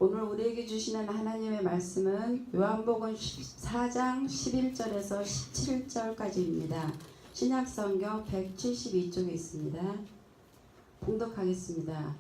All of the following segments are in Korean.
오늘 우리에게 주시는 하나님의 말씀은 요한복음 4장 11절에서 17절까지입니다. 신약성경 172쪽에 있습니다. 봉독하겠습니다.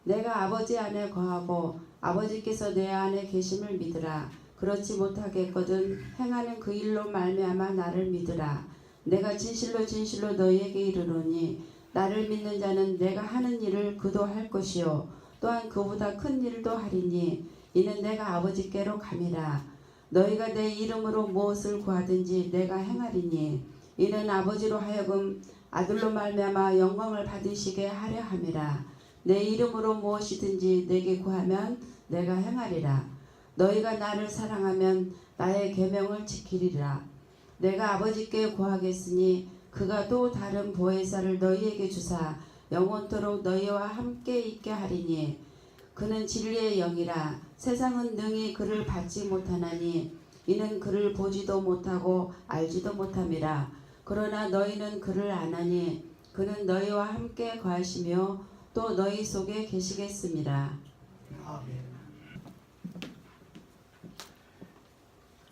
내가 아버지 안에 거하고 아버지께서 내 안에 계심을 믿으라. 그렇지 못하겠거든 행하는 그 일로 말미암아 나를 믿으라. 내가 진실로 진실로 너희에게 이르노니 나를 믿는 자는 내가 하는 일을 그도 할 것이요 또한 그보다 큰 일도 하리니 이는 내가 아버지께로 감이라. 너희가 내 이름으로 무엇을 구하든지 내가 행하리니 이는 아버지로 하여금 아들로 말미암아 영광을 받으시게 하려 함이라. 내 이름으로 무엇이든지 내게 구하면 내가 행하리라. 너희가 나를 사랑하면 나의 계명을 지키리라. 내가 아버지께 구하겠으니 그가 또 다른 보혜사를 너희에게 주사 영원토록 너희와 함께 있게 하리니 그는 진리의 영이라. 세상은 능히 그를 받지 못하나니 이는 그를 보지도 못하고 알지도 못함이라. 그러나 너희는 그를 아나니 그는 너희와 함께 거하시며 또 너희 속에 계시겠습니다. 아멘.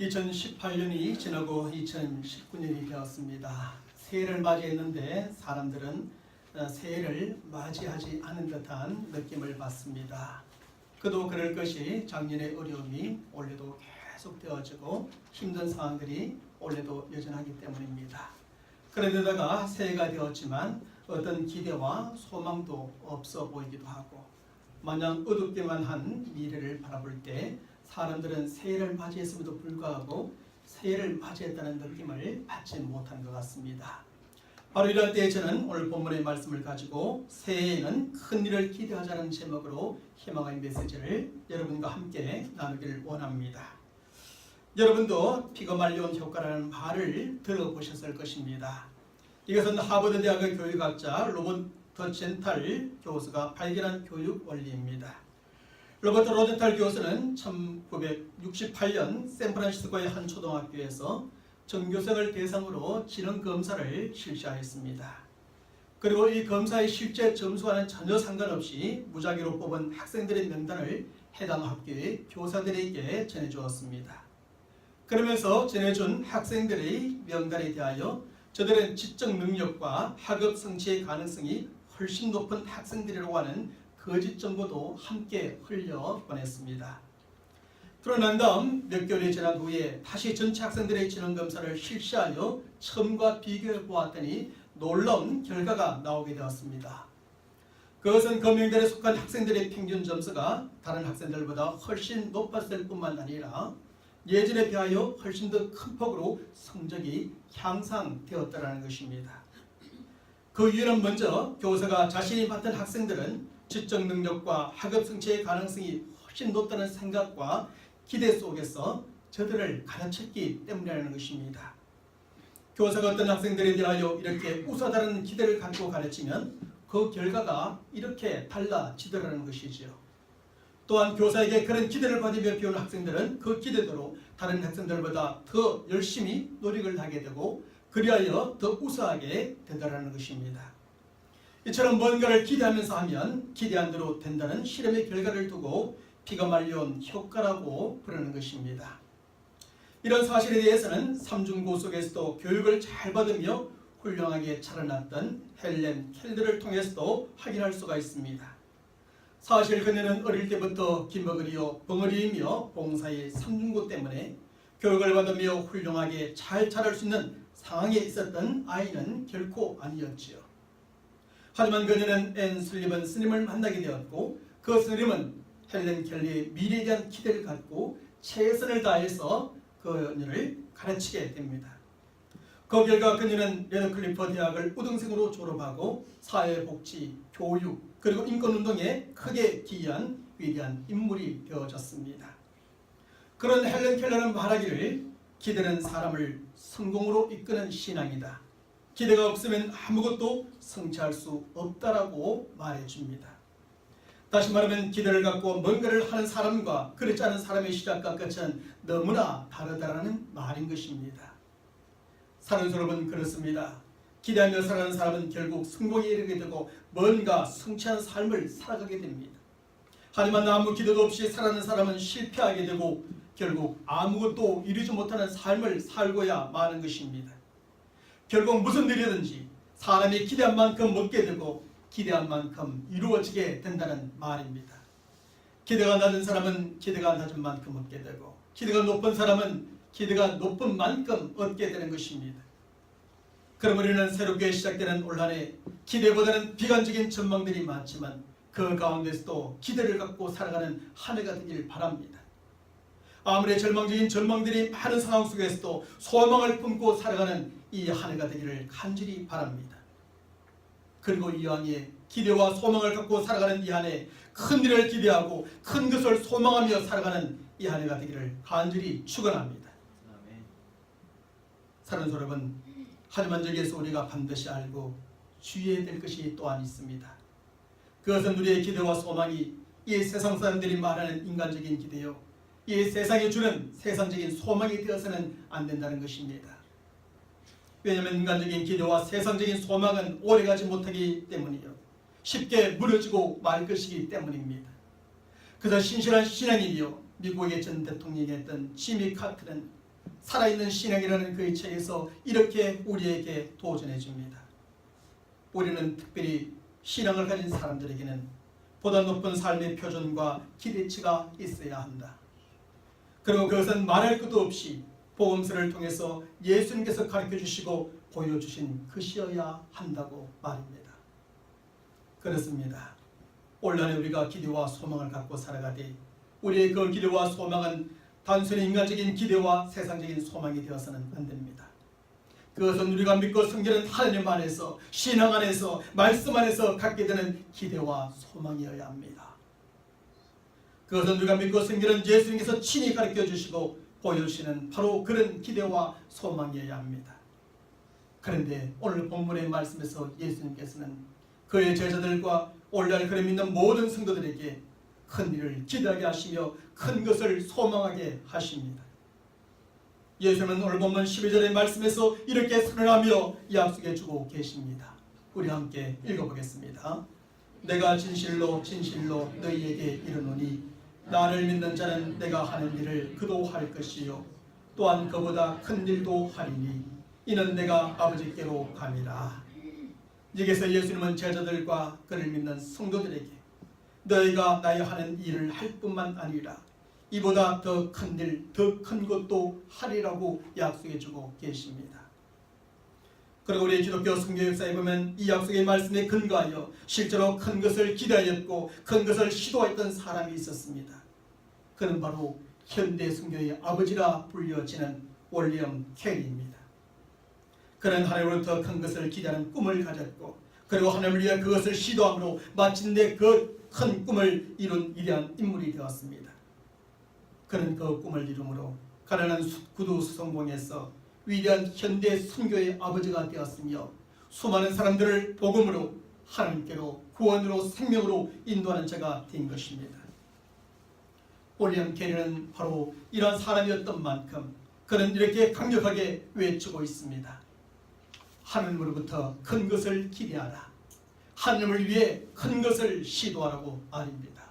2018년이 지나고 2019년이 되었습니다. 새해를 맞이했는데 사람들은 새해를 맞이하지 않은 듯한 느낌을 받습니다. 그도 그럴 것이 작년의 어려움이 올해도 계속되어지고 힘든 상황들이 올해도 여전하기 때문입니다. 그런데다가 새해가 되었지만 어떤 기대와 소망도 없어 보이기도 하고 마냥 어둡기만 한 미래를 바라볼 때 사람들은 새해를 맞이했음에도 불구하고 새해를 맞이했다는 느낌을 받지 못한 것 같습니다. 바로 이럴 때 저는 오늘 본문의 말씀을 가지고 새해에는 큰 일을 기대하자는 제목으로 희망의 메시지를 여러분과 함께 나누기를 원합니다. 여러분도 피그말리온 효과라는 말을 들어보셨을 것입니다. 이것은 하버드 대학의 교육학자 로버트 젠탈 교수가 발견한 교육 원리입니다. 로버트 로젠탈 교수는 1968년 샌프란시스코의 한 초등학교에서 전교생을 대상으로 지능검사를 실시하였습니다. 그리고 이 검사의 실제 점수와는 전혀 상관없이 무작위로 뽑은 학생들의 명단을 해당 학교의 교사들에게 전해주었습니다. 그러면서 전해준 학생들의 명단에 대하여 저들은 지적 능력과 학업 성취의 가능성이 훨씬 높은 학생들이라고 하는 거짓 정보도 함께 흘려보냈습니다. 그러난 다음 몇 개월이 지난 후에 다시 전체 학생들의 지능검사를 실시하여 처음과 비교해 보았더니 놀라운 결과가 나오게 되었습니다. 그것은 그 명단에 속한 학생들의 평균 점수가 다른 학생들보다 훨씬 높았을 뿐만 아니라 예전에 비하여 훨씬 더 큰 폭으로 성적이 향상되었다는 것입니다. 그 이유는 먼저 교사가 자신이 맡은 학생들은 지적 능력과 학업 성취의 가능성이 훨씬 높다는 생각과 기대 속에서 저들을 가르쳤기 때문이라는 것입니다. 교사가 어떤 학생들에 대하여 이렇게 우사다른 기대를 갖고 가르치면 그 결과가 이렇게 달라지더라는 것이지요. 또한 교사에게 그런 기대를 받으며 배우는 학생들은 그 기대대로 다른 학생들보다 더 열심히 노력을 하게 되고 그리하여 더 우수하게 되더라는 것입니다. 이처럼 뭔가를 기대하면서 하면 기대한 대로 된다는 실험의 결과를 두고 피그말리온 효과라고 부르는 것입니다. 이런 사실에 대해서는 삼중고 속에서도 교육을 잘 받으며 훌륭하게 자라났던 헬렌 켈러를 통해서도 확인할 수가 있습니다. 사실 그녀는 어릴 때부터 기머거리요 벙어리이며 봉사의 삼중고 때문에 교육을 받으며 훌륭하게 잘 자랄 수 있는 상황에 있었던 아이는 결코 아니었지요. 하지만 그녀는 앤 슬리번 스님을 만나게 되었고 그 스님은 헬렌 켈리의 미래에 대한 기대를 갖고 최선을 다해서 그녀를 가르치게 됩니다. 그 결과 그녀는 레드클리프 대학을 우등생으로 졸업하고 사회복지, 교육, 그리고 인권운동에 크게 기여한 위대한 인물이 되어졌습니다. 그런 헬렌 켈러는 말하기를 기대는 사람을 성공으로 이끄는 신앙이다. 기대가 없으면 아무것도 성취할 수 없다라고 말해줍니다. 다시 말하면 기대를 갖고 뭔가를 하는 사람과 그렇지 않은 사람의 시작과 끝은 너무나 다르다라는 말인 것입니다. 사랑스러운 그렇습니다. 기대하며 살아가는 사람은 결국 성공에 이르게 되고 뭔가 성취한 삶을 살아가게 됩니다. 하지만 아무 기대도 없이 살아가는 사람은 실패하게 되고 결국 아무것도 이루지 못하는 삶을 살고야 마는 것입니다. 결국 무슨 일이든지 사람이 기대한 만큼 먹게 되고 기대한 만큼 이루어지게 된다는 말입니다. 기대가 낮은 사람은 기대가 낮은 만큼 얻게 되고 기대가 높은 사람은 기대가 높은 만큼 얻게 되는 것입니다. 그럼 우리는 새롭게 시작되는 올 한 해 기대보다는 비관적인 전망들이 많지만 그 가운데서도 기대를 갖고 살아가는 한 해가 되길 바랍니다. 아무리 절망적인 전망들이 많은 상황 속에서도 소망을 품고 살아가는 이 한 해가 되기를 간절히 바랍니다. 그리고 이왕에 기대와 소망을 갖고 살아가는 이 한 해 큰 일을 기대하고 큰 것을 소망하며 살아가는 이 한 해가 되기를 간절히 축원합니다. 사랑하는 여러분, 하지만 저기에서 우리가 반드시 알고 주의해야 될 것이 또한 있습니다. 그것은 우리의 기대와 소망이 이 세상 사람들이 말하는 인간적인 기대요, 이 세상이 주는 세상적인 소망이 되어서는 안 된다는 것입니다. 왜냐하면 인간적인 기대와 세상적인 소망은 오래가지 못하기 때문이요, 쉽게 무너지고 말 것이기 때문입니다. 그래서 신실한 신앙인이요, 미국의 전 대통령이 했던 지미 카트는 살아있는 신앙이라는 그의 책에서 이렇게 우리에게 도전해 줍니다. 우리는 특별히 신앙을 가진 사람들에게는 보다 높은 삶의 표준과 기대치가 있어야 한다. 그리고 그것은 말할 것도 없이 복음서를 통해서 예수님께서 가르쳐 주시고 보여주신 것이어야 한다고 말입니다. 그렇습니다. 올 한 해 우리가 기대와 소망을 갖고 살아가되 우리의 그 기대와 소망은 단순히 인간적인 기대와 세상적인 소망이 되어서는 안 됩니다. 그것은 우리가 믿고 섬기는 하나님 안에서, 신앙 안에서, 말씀 안에서 갖게 되는 기대와 소망이어야 합니다. 그것은 우리가 믿고 섬기는 예수님께서 친히 가르쳐 주시고 보여주시는 바로 그런 기대와 소망이어야 합니다. 그런데 오늘 본문의 말씀에서 예수님께서는 그의 제자들과 오늘날 그를 믿는 모든 성도들에게 큰 일을 기대하게 하시며 큰 것을 소망하게 하십니다. 예수님은 오늘 본문 12절의 말씀에서 이렇게 선언하며 약속해 주고 계십니다. 우리 함께 읽어보겠습니다. 내가 진실로 진실로 너희에게 이르노니 나를 믿는 자는 내가 하는 일을 그도 할 것이요 또한 그보다 큰 일도 하리니 이는 내가 아버지께로 감이라. 여기서 예수님은 제자들과 그를 믿는 성도들에게 너희가 나의 하는 일을 할 뿐만 아니라 이보다 더 큰 일, 더 큰 것도 하리라고 약속해 주고 계십니다. 그리고 우리 기독교 선교 역사에 보면 이 약속의 말씀에 근거하여 실제로 큰 것을 기대하였고 큰 것을 시도했던 사람이 있었습니다. 그는 바로 현대 선교의 아버지라 불려지는 윌리엄 캐리입니다. 그는 하나님으로부터 큰 것을 기대하는 꿈을 가졌고 그리고 하나님을 위해 그것을 시도함으로 마침내 그 큰 꿈을 이룬 위대한 인물이 되었습니다. 그는 그 꿈을 이루므로 가난한 구두 수송봉에서 위대한 현대 선교의 아버지가 되었으며 수많은 사람들을 복음으로 하나님께로 구원으로 생명으로 인도하는 자가 된 것입니다. 윌리엄 캐리는 바로 이러한 사람이었던 만큼 그는 이렇게 강력하게 외치고 있습니다. 하나님으로부터 큰 것을 기대하라. 하나님을 위해 큰 것을 시도하라고 말입니다.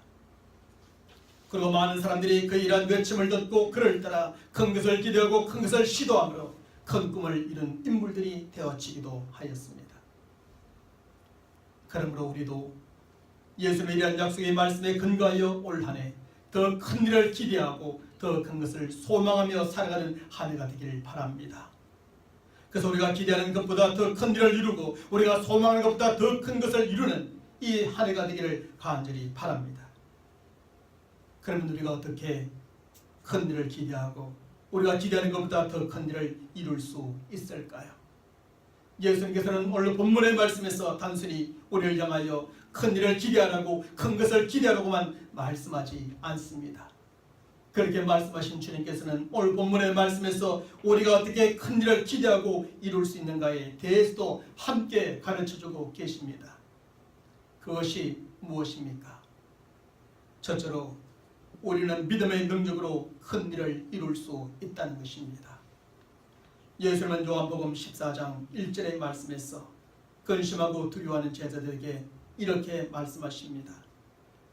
그리고 많은 사람들이 그 이러한 외침을 듣고 그를 따라 큰 것을 기대하고 큰 것을 시도함으로 큰 꿈을 이룬 인물들이 되어지기도 하였습니다. 그러므로 우리도 예수님에 대한 약속의 말씀에 근거하여 올 한 해 더 큰 일을 기대하고 더 큰 것을 소망하며 살아가는 한 해가 되기를 바랍니다. 그래서 우리가 기대하는 것보다 더 큰 일을 이루고 우리가 소망하는 것보다 더 큰 것을 이루는 이 한 해가 되기를 간절히 바랍니다. 그러면 우리가 어떻게 큰 일을 기대하고 우리가 기대하는 것보다 더 큰 일을 이룰 수 있을까요? 예수님께서는 오늘 본문의 말씀에서 단순히 우리를 향하여 큰 일을 기대하라고 큰 것을 기대하라고만 말씀하지 않습니다. 그렇게 말씀하신 주님께서는 오늘 본문의 말씀에서 우리가 어떻게 큰 일을 기대하고 이룰 수 있는가에 대해서도 함께 가르쳐주고 계십니다. 그것이 무엇입니까? 첫째로 우리는 믿음의 능력으로 큰 일을 이룰 수 있다는 것입니다. 예수님은 요한복음 14장 1절의 말씀에서 근심하고 두려워하는 제자들에게 이렇게 말씀하십니다.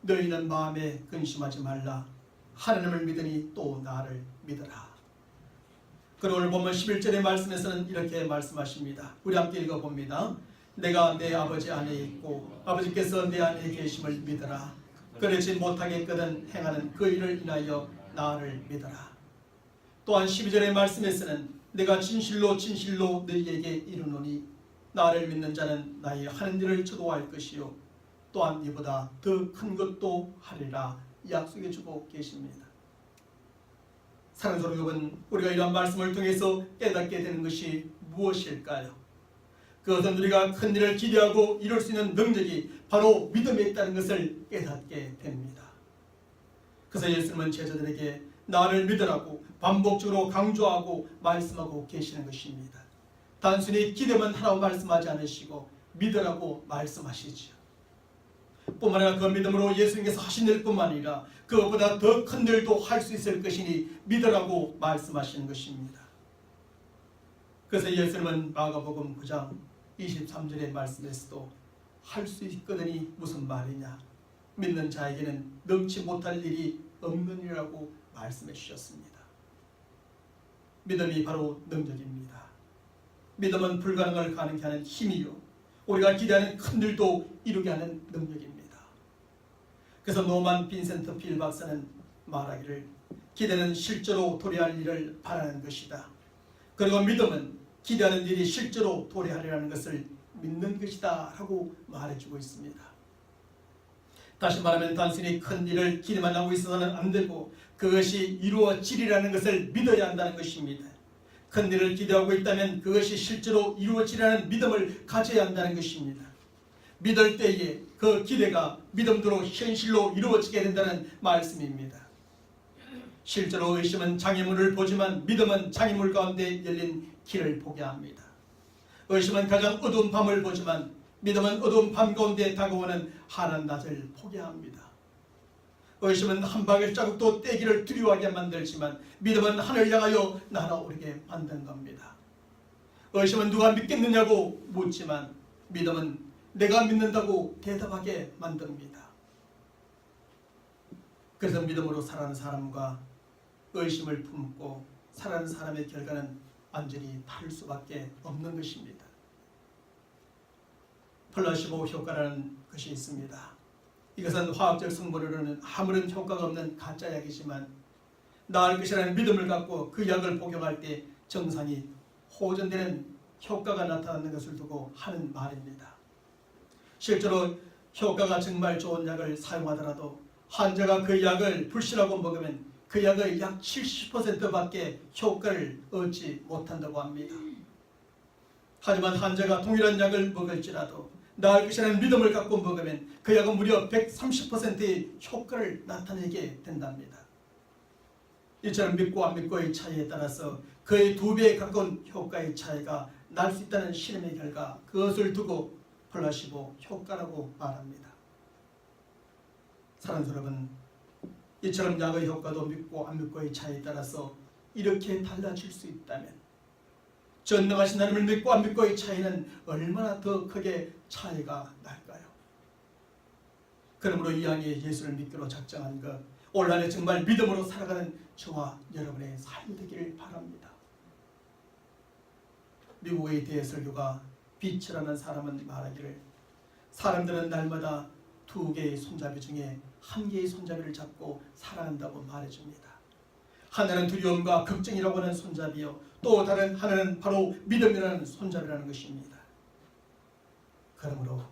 너희는 마음에 근심하지 말라. 하나님을 믿으니 또 나를 믿으라. 그리고 오늘 보면 11절의 말씀에서는 이렇게 말씀하십니다. 우리 함께 읽어봅니다. 내가 내 아버지 안에 있고 아버지께서 내 안에 계심을 믿으라. 그러지 못하겠거든 행하는 그 일을 인하여 나를 믿으라. 또한 12절의 말씀에서는 내가 진실로 진실로 너희에게 이르노니 나를 믿는 자는 나의 하는 일을 저도 할 것이요 또한 이보다 더 큰 것도 하리라 약속해 주고 계십니다. 사랑하는 여러분, 우리가 이러한 말씀을 통해서 깨닫게 되는 것이 무엇일까요? 그것은 우리가 큰 일을 기대하고 이룰 수 있는 능력이 바로 믿음에 있다는 것을 깨닫게 됩니다. 그래서 예수님은 제자들에게 나를 믿으라고 반복적으로 강조하고 말씀하고 계시는 것입니다. 단순히 기대만 하라고 말씀하지 않으시고 믿으라고 말씀하시지요. 뿐만 아니라 그 믿음으로 예수님께서 하신 일뿐만 아니라 그것보다 더 큰 일도 할 수 있을 것이니 믿으라고 말씀하시는 것입니다. 그래서 예수님은 마가복음 9장 23절의 말씀에서도 할 수 있거든이 무슨 말이냐, 믿는 자에게는 능치 못할 일이 없는 일이라고 말씀해 주셨습니다. 믿음이 바로 능력입니다. 믿음은 불가능을 가능케 하는 힘이요 우리가 기대하는 큰 일도 이루게 하는 능력입니다. 그래서 노만 빈센트 필 박사는 말하기를 기대는 실제로 도래할 일을 바라는 것이다. 그리고 믿음은 기대하는 일이 실제로 도래하리라는 것을 믿는 것이다 라고 말해주고 있습니다. 다시 말하면 단순히 큰 일을 기대만 하고 있어서는 안 되고 그것이 이루어지리라는 것을 믿어야 한다는 것입니다. 큰 일을 기대하고 있다면 그것이 실제로 이루어지리라는 믿음을 가져야 한다는 것입니다. 믿을 때에 그 기대가 믿음대로 현실로 이루어지게 된다는 말씀입니다. 실제로 의심은 장애물을 보지만 믿음은 장애물 가운데 열린 길을 보게 합니다. 의심은 가장 어두운 밤을 보지만 믿음은 어두운 밤 가운데 다가오는 환한 낮을 보게 합니다. 의심은 한 방울 자국도 떼기를 두려워하게 만들지만 믿음은 하늘 향하여 날아오르게 만든 겁니다. 의심은 누가 믿겠느냐고 묻지만 믿음은 내가 믿는다고 대답하게 만듭니다. 그래서 믿음으로 살아가는 사람과 의심을 품고 살아가는 사람의 결과는 완전히 다를 수밖에 없는 것입니다. 플라시보 효과라는 것이 있습니다. 이것은 화학적 성분으로는 아무런 효과가 없는 가짜 약이지만 나을 것이라는 믿음을 갖고 그 약을 복용할 때 증상이 호전되는 효과가 나타나는 것을 두고 하는 말입니다. 실제로 효과가 정말 좋은 약을 사용하더라도 환자가 그 약을 불신하고 먹으면 그 약의 약 70%밖에 효과를 얻지 못한다고 합니다. 하지만 환자가 동일한 약을 먹을지라도 나을 것이라는 믿음을 갖고 먹으면 그 약은 무려 130%의 효과를 나타내게 된답니다. 이처럼 믿고 안 믿고의 차이에 따라서 거의 2배에 가까운 효과의 차이가 날 수 있다는 실험의 결과 그것을 두고 플라시보 효과라고 말합니다. 사랑하는 여러분, 이처럼 약의 효과도 믿고 안 믿고의 차이에 따라서 이렇게 달라질 수 있다면 전능하신 하나님을 믿고 안 믿고의 차이는 얼마나 더 크게 차이가 날까요? 그러므로 이 안에 예수를 믿기로 작정한 것, 올 한해 정말 믿음으로 살아가는 저와 여러분의 삶이 되기를 바랍니다. 미국의 대설교가 빛이라는 사람은 말하기를 사람들은 날마다 2개의 손잡이 중에 1개의 손잡이를 잡고 살아간다고 말해줍니다. 하나는 두려움과 걱정이라고 하는 손잡이요, 또 다른 하나는 바로 믿음이라는 손잡이라는 것입니다. 그러므로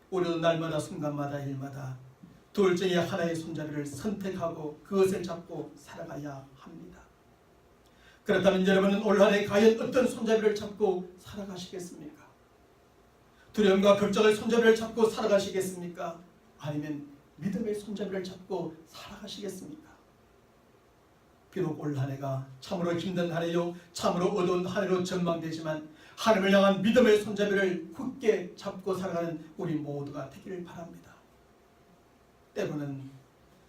우리도 날마다 순간마다 일마다 둘 중에 하나의 손잡이를 선택하고 그것을 잡고 살아가야 합니다. 그렇다면 여러분은 올 한해 과연 어떤 손잡이를 잡고 살아가시겠습니까? 두려움과 걱정의 손잡이를 잡고 살아가시겠습니까? 아니면 믿음의 손잡이를 잡고 살아가시겠습니까? 비록 올 한해가 참으로 힘든 한 해요, 참으로 어두운 한 해로 전망되지만 하나님을 향한 믿음의 손잡이를 굳게 잡고 살아가는 우리 모두가 되기를 바랍니다. 때로는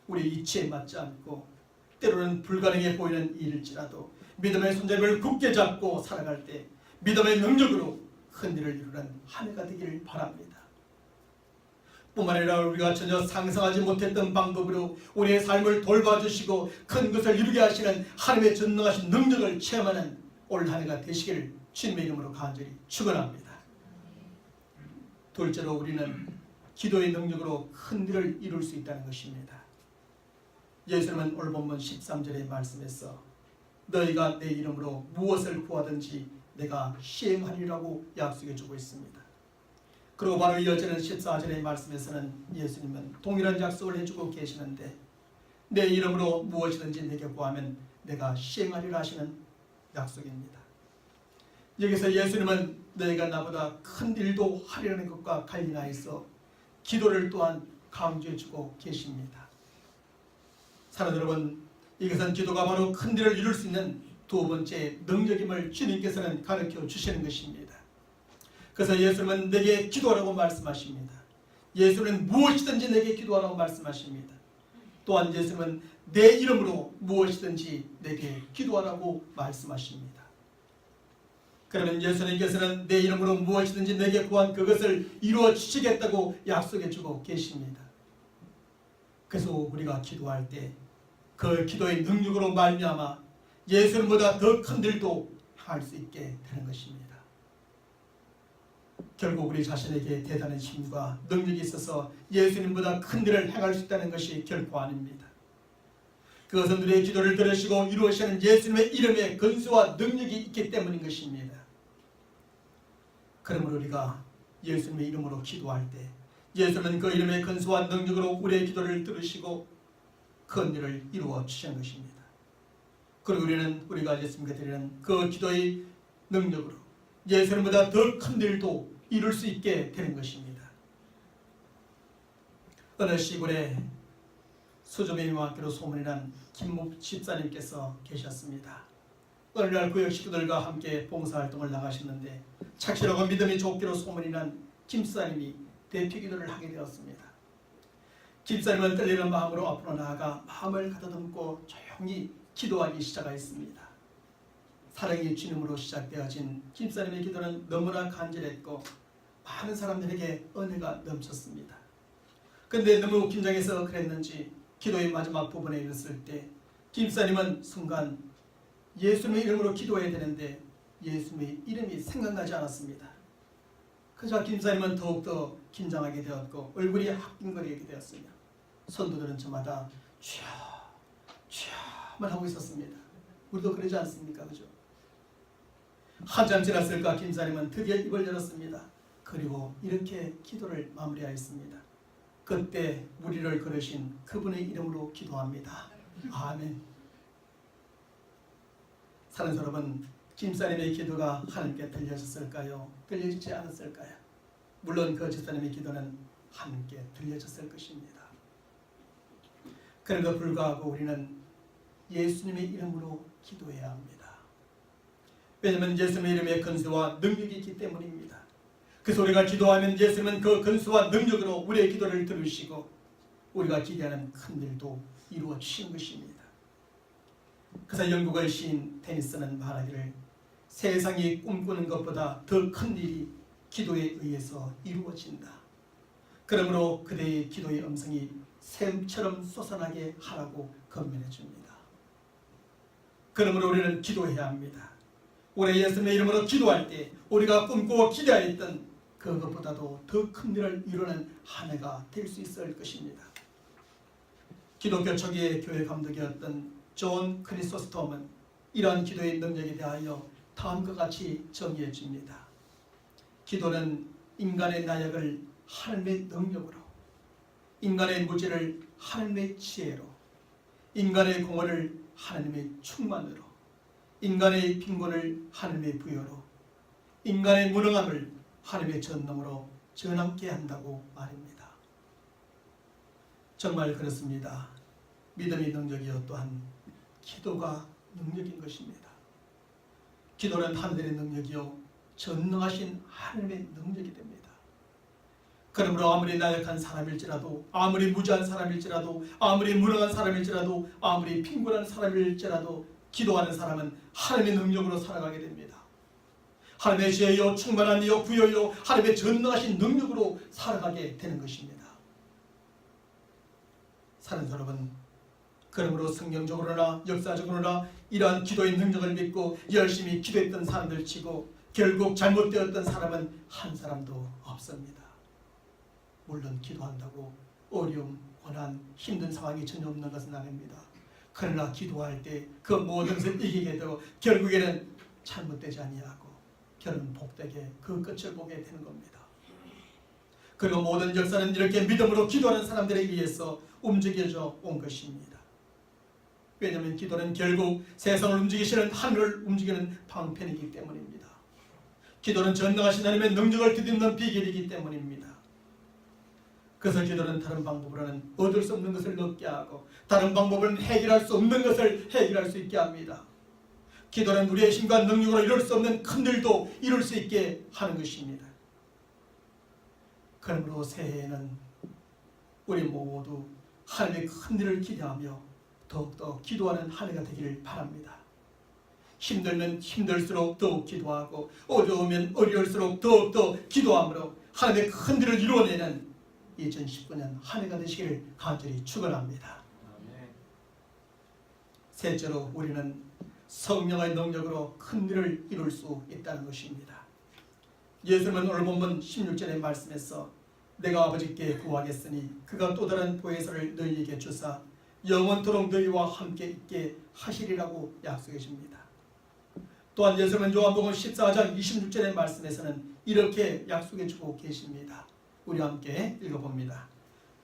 우리 이치에 맞지 않고 때로는 불가능해 보이는 일일지라도 믿음의 손잡이를 굳게 잡고 살아갈 때 믿음의 능력으로 큰 일을 이루는 한 해가 되기를 바랍니다. 뿐만 아니라 우리가 전혀 상상하지 못했던 방법으로 우리의 삶을 돌봐주시고 큰 것을 이루게 하시는 하나님의 전능하신 능력을 체험하는 올 한 해가 되시길 주님의 이름으로 간절히 축원합니다. 둘째로 우리는 기도의 능력으로 큰 일을 이룰 수 있다는 것입니다. 예수님은 오늘 본문 13절의 말씀에서 너희가 내 이름으로 무엇을 구하든지 내가 시행하리라고 약속해 주고 있습니다. 그리고 바로 이어지는 14절의 말씀에서는 예수님은 동일한 약속을 해주고 계시는데 내 이름으로 무엇이든지 내게 구하면 내가 시행하리라 하시는 약속입니다. 여기서 예수님은 너희가 나보다 큰 일도 하려는 것과 관련하여서 기도를 또한 강조해 주고 계십니다. 사랑하는 여러분, 이것은 기도가 바로 큰 일을 이룰 수 있는 두 번째 능력임을 주님께서는 가르쳐 주시는 것입니다. 그래서 예수님은 내게 기도하라고 말씀하십니다. 예수님은 무엇이든지 내게 기도하라고 말씀하십니다. 또한 예수님은 내 이름으로 무엇이든지 내게 기도하라고 말씀하십니다. 그러면 예수님께서는 내 이름으로 무엇이든지 내게 구한 그것을 이루어 주시겠다고 약속해 주고 계십니다. 그래서 우리가 기도할 때 그 기도의 능력으로 말미암아 예수님보다 더 큰 일도 할 수 있게 되는 것입니다. 결국 우리 자신에게 대단한 힘과 능력이 있어서 예수님보다 큰 일을 행할 수 있다는 것이 결코 아닙니다. 그것은 우리의 기도를 들으시고 이루시는 예수님의 이름에 근수와 능력이 있기 때문인 것입니다. 그러므로 우리가 예수님의 이름으로 기도할 때 예수님은 그 이름의 근수와 능력으로 우리의 기도를 들으시고 큰 일을 이루어 주시는 것입니다. 그리고 우리는 우리가 예수님께 드리는 그 기도의 능력으로 예수님보다 더 큰 일도 이룰 수 있게 되는 것입니다. 어느 시골에 수조배미와 함께로 소문이 난 김목 집사님께서 계셨습니다. 어느 날 구역 식구들과 함께 봉사활동을 나가셨는데 착실하고 믿음이 좋기로 소문이 난 김사님이 대피기도를 하게 되었습니다. 김사님은 떨리는 마음으로 앞으로 나아가 마음을 가다듬고 조용히 기도하기 시작하였습니다. 사랑의 주님으로 시작되어진 김사님의 기도는 너무나 간절했고 많은 사람들에게 은혜가 넘쳤습니다. 그런데 너무 긴장해서 그랬는지 기도의 마지막 부분에 이르렀을 때 김사님은 순간 예수님의 이름으로 기도해야 되는데 예수님의 이름이 생각나지 않았습니다. 그래서 김사님은 더욱더 긴장하게 되었고 얼굴이 화끈거리게 되었습니다. 선도들은 저마다 주여 주여만 하고 있었습니다. 우리도 그러지 않습니까? 그죠? 한참 지났을까 김사님은 드디어 입을 열었습니다. 그리고 이렇게 기도를 마무리하였습니다. 그때 우리를 걸으신 그분의 이름으로 기도합니다. 아멘. 사랑하는 여러분, 김사님의 기도가 하나님께 들려졌을까요? 들려지지 않았을까요? 물론 그 집사님의 기도는 하나님께 들려졌을 것입니다. 그럼에도 불구하고 우리는 예수님의 이름으로 기도해야 합니다. 왜냐하면 예수님의 이름에 근수와 능력이 있기 때문입니다. 그래서 우리가 기도하면 예수님은 그 근수와 능력으로 우리의 기도를 들으시고 우리가 기대하는 큰 일도 이루어 주신 것입니다. 그래서 영국의 시인 테니스는 말하기를 세상이 꿈꾸는 것보다 더 큰 일이 기도에 의해서 이루어진다. 그러므로 그대의 기도의 음성이 샘처럼 솟아나게 하라고 권면해 줍니다. 그러므로 우리는 기도해야 합니다. 올해 예수님의 이름으로 기도할 때 우리가 꿈꾸고 기대하였던 그것보다도 더 큰 일을 이루는 한 해가 될 수 있을 것입니다. 기독교 초기의 교회 감독이었던 존 크리소스톰은 이러한 기도의 능력에 대하여 다음과 같이 정의해 줍니다. 기도는 인간의 나약을 하나님의 능력으로, 인간의 무지를 하나님의 지혜로, 인간의 공허를 하나님의 충만으로, 인간의 빈곤을 하나님의 부여로, 인간의 무능함을 하나님의 전능으로 전함케 한다고 말입니다. 정말 그렇습니다. 믿음이 능력이요 또한 기도가 능력인 것입니다. 기도는 하늘의 능력이요 전능하신 하나님의 능력이 됩니다. 그러므로 아무리 나약한 사람일지라도, 아무리 무지한 사람일지라도, 아무리 무능한 사람일지라도, 아무리 빈곤한 사람일지라도 기도하는 사람은 하나님의 능력으로 살아가게 됩니다. 하나님의 지혜요 충만한 이요 부여요 하나님의 전능하신 능력으로 살아가게 되는 것입니다. 사랑하는 여러분, 그러므로 성경적으로나 역사적으로나 이러한 기도의 능력을 믿고 열심히 기도했던 사람들 치고 결국 잘못되었던 사람은 한 사람도 없습니다. 물론 기도한다고 어려움, 고난, 힘든 상황이 전혀 없는 것은 아닙니다. 그러나 기도할 때 그 모든 것을 이기게 되고 결국에는 잘못되지 아니하고 결국 복되게 그 끝을 보게 되는 겁니다. 그리고 모든 역사는 이렇게 믿음으로 기도하는 사람들에 의해서 움직여져 온 것입니다. 왜냐하면 기도는 결국 세상을 움직이시는 하늘을 움직이는 방편이기 때문입니다. 기도는 전능하신 하나님의 능력을 뒤집는 비결이기 때문입니다. 그래서 기도는 다른 방법으로는 얻을 수 없는 것을 얻게 하고 다른 방법은 해결할 수 없는 것을 해결할 수 있게 합니다. 기도는 우리의 힘과 능력으로 이룰 수 없는 큰 일도 이룰 수 있게 하는 것입니다. 그러므로 새해에는 우리 모두 하나님의 큰 일을 기대하며 더욱더 기도하는 한 해가 되기를 바랍니다. 힘들면 힘들수록 더욱 기도하고 어려우면 어려울수록 더욱더 기도함으로 하나님의 큰 일을 이루어내는 2019년 한 해가 되시기를 간절히 축원합니다. 셋째로 우리는 성령의 능력으로 큰 일을 이룰 수 있다는 것입니다. 예수님은 오늘 본문 16절의 말씀에서 내가 아버지께 구하겠으니 그가 또 다른 보혜사를 너희에게 주사 영원토록 너희와 함께 있게 하시리라고 약속해 줍니다. 또한 예수님은 요한복음 14장 26절의 말씀에서는 이렇게 약속해 주고 계십니다. 우리 함께 읽어봅니다.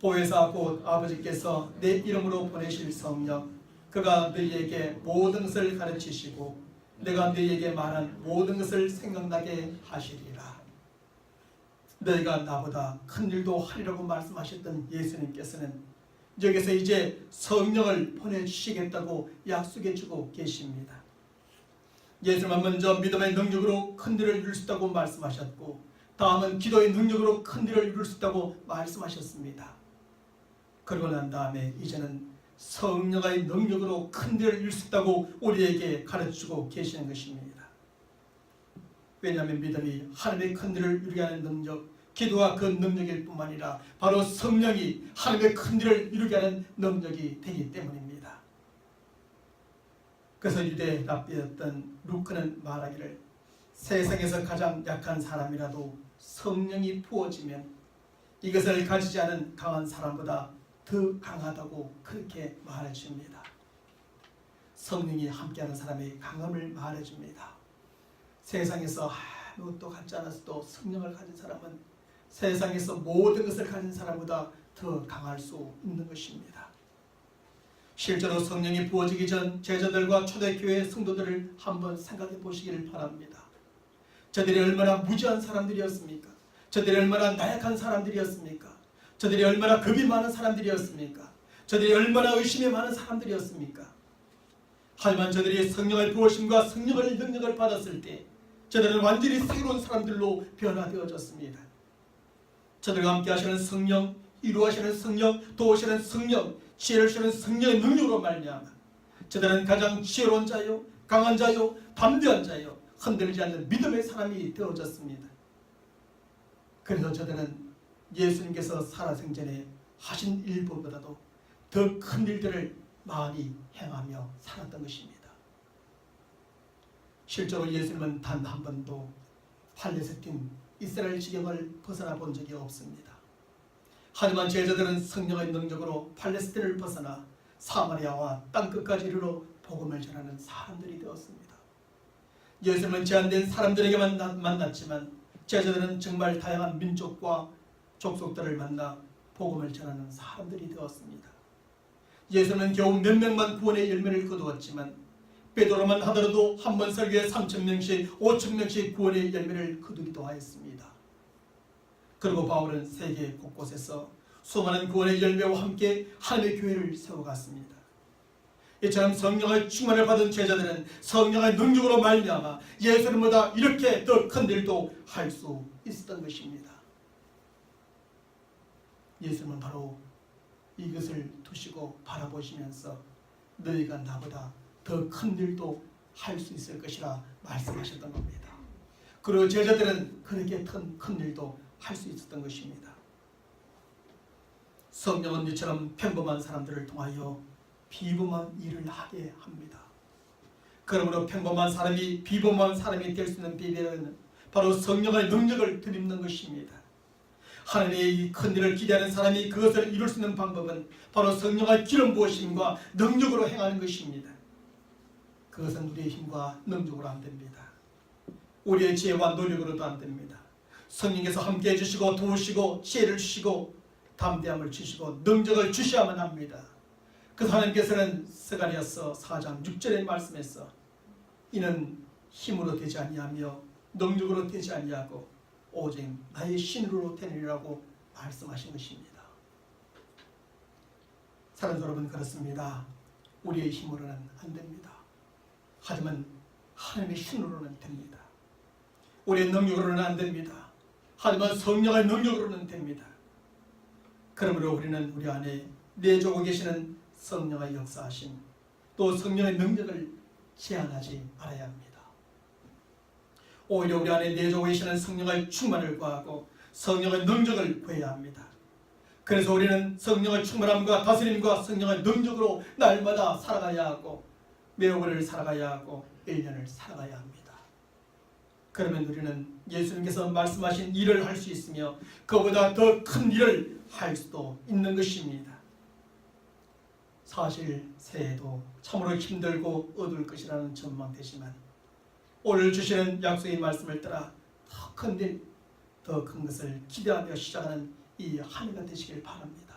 보혜사 곧 아버지께서 내 이름으로 보내실 성령 그가 너희에게 모든 것을 가르치시고 내가 너희에게 말한 모든 것을 생각나게 하시리라. 너희가 나보다 큰 일도 하리라고 말씀하셨던 예수님께서는 여기서 이제 성령을 보내주시겠다고 약속해 주고 계십니다. 예수님은 먼저 믿음의 능력으로 큰 일을 이룰 수 있다고 말씀하셨고 다음은 기도의 능력으로 큰 일을 이룰 수 있다고 말씀하셨습니다. 그러고 난 다음에 이제는 성령의 능력으로 큰 일을 이룰 수 있다고 우리에게 가르치고 계시는 것입니다. 왜냐하면 믿음이 하나님의 큰 일을 이루게 하는 능력, 기도가 그 능력일 뿐만 아니라 바로 성령이 하나님의 큰 일을 이루게 하는 능력이 되기 때문입니다. 그래서 유대 랍비였던 루크는 말하기를 세상에서 가장 약한 사람이라도 성령이 부어지면 이것을 가지지 않은 강한 사람보다 더 강하다고 그렇게 말해줍니다. 성령이 함께하는 사람의 강함을 말해줍니다. 세상에서 아무것도 갖지 않았어도 성령을 가진 사람은 세상에서 모든 것을 가진 사람보다 더 강할 수 있는 것입니다. 실제로 성령이 부어지기 전 제자들과 초대교회 성도들을 한번 생각해 보시기를 바랍니다. 저들이 얼마나 무지한 사람들이었습니까? 저들이 얼마나 나약한 사람들이었습니까? 저들이 얼마나 겁이 많은 사람들이었습니까? 저들이 얼마나 의심이 많은 사람들이었습니까? 하지만 저들이 성령의 부어심과 성령의 능력을 받았을 때 저들은 완전히 새로운 사람들로 변화되어졌습니다. 저들과 함께 하시는 성령, 이루하시는 성령, 도우시는 성령, 지혜를 주시는 성령의 능력으로 말미암아 저들은 가장 지혜로운 자요, 강한 자요, 담대한 자요, 흔들리지 않는 믿음의 사람이 되어졌습니다. 그래서 저들은 예수님께서 살아생전에 하신 일보다도 더 큰 일들을 많이 행하며 살았던 것입니다. 실제로 예수님은 단 한 번도 팔레스틴 이스라엘 지경을 벗어나 본 적이 없습니다. 하지만 제자들은 성령의 능력으로 팔레스틴을 벗어나 사마리아와 땅끝까지 이르러 복음을 전하는 사람들이 되었습니다. 예수님은 제한된 사람들에게만 만났지만 제자들은 정말 다양한 민족과 족속들을 만나 복음을 전하는 사람들이 되었습니다. 예수님은 겨우 몇 명만 구원의 열매를 거두었지만 베드로만 하더라도 한 번 설교에 3,000명씩 5,000명씩 구원의 열매를 거두기도 하였습니다. 그리고 바울은 세계 곳곳에서 수많은 구원의 열매와 함께 하나님의 교회를 세워갔습니다. 이처럼 성령의 충만을 받은 제자들은 성령의 능력으로 말미암아 예수님보다 이렇게 더 큰 일도 할 수 있었던 것입니다. 예수님은 바로 이것을 두시고 바라보시면서 너희가 나보다 더 큰 일도 할 수 있을 것이라 말씀하셨던 겁니다. 그리고 제자들은 그렇게 큰 일도 할 수 있었던 것입니다. 성령은 이처럼 평범한 사람들을 통하여 비범한 일을 하게 합니다. 그러므로 평범한 사람이 비범한 사람이 될 수 있는 비결은 바로 성령의 능력을 드리는 것입니다. 하나님의 이 큰 일을 기대하는 사람이 그것을 이룰 수 있는 방법은 바로 성령의 기름 부으심과 능력으로 행하는 것입니다. 그것은 우리의 힘과 능력으로 안 됩니다. 우리의 지혜와 노력으로도 안 됩니다. 성령께서 함께해 주시고 도우시고 지혜를 주시고 담대함을 주시고 능력을 주셔야만 합니다. 그 하나님께서는 스가랴서 4장 6절의 말씀에서 이는 힘으로 되지 아니하며 능력으로 되지 아니하고 오직 나의 신으로 되느니라고 말씀하신 것입니다. 사랑하는 여러분, 그렇습니다. 우리의 힘으로는 안 됩니다. 하지만 하나님의 신으로는 됩니다. 우리의 능력으로는 안 됩니다. 하지만 성령의 능력으로는 됩니다. 그러므로 우리는 우리 안에 내주고 계시는 성령의 역사하심, 또 성령의 능력을 제한하지 말아야 합니다. 오히려 우리 안에 내주고 계시는 성령의 충만을 구하고 성령의 능력을 구해야 합니다. 그래서 우리는 성령의 충만함과 다스림과 성령의 능력으로 날마다 살아가야 하고 매일 살아가야 하고 1년을 살아가야 합니다. 그러면 우리는 예수님께서 말씀하신 일을 할 수 있으며 그보다 더 큰 일을 할 수도 있는 것입니다. 사실 새해도 참으로 힘들고 어두울 것이라는 전망되지만 오늘 주시는 약속의 말씀을 따라 더 큰 일, 더 큰 것을 기대하며 시작하는 이 한 해가 되시길 바랍니다.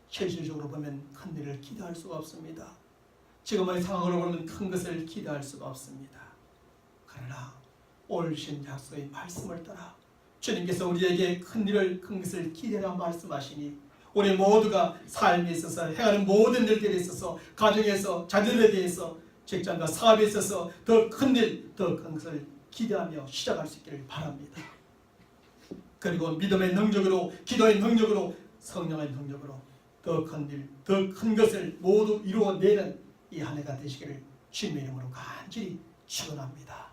현실적으로 보면 큰 일을 기대할 수가 없습니다. 지금의 상황으로 보면 큰 것을 기대할 수가 없습니다. 그러나 오늘 주신 약속의 말씀을 따라 주님께서 우리에게 큰 일을, 큰 것을 기대하라 말씀하시니 우리 모두가 삶에 있어서 행하는 모든 일들에 있어서 가정에서 자녀들에 대해서 직장과 사업에 있어서 더 큰 일, 더 큰 것을 기대하며 시작할 수 있기를 바랍니다. 그리고 믿음의 능력으로, 기도의 능력으로, 성령의 능력으로 더 큰 일, 더 큰 것을 모두 이루어내는 이 한 해가 되시기를 주님의 이름으로 간절히 축원합니다.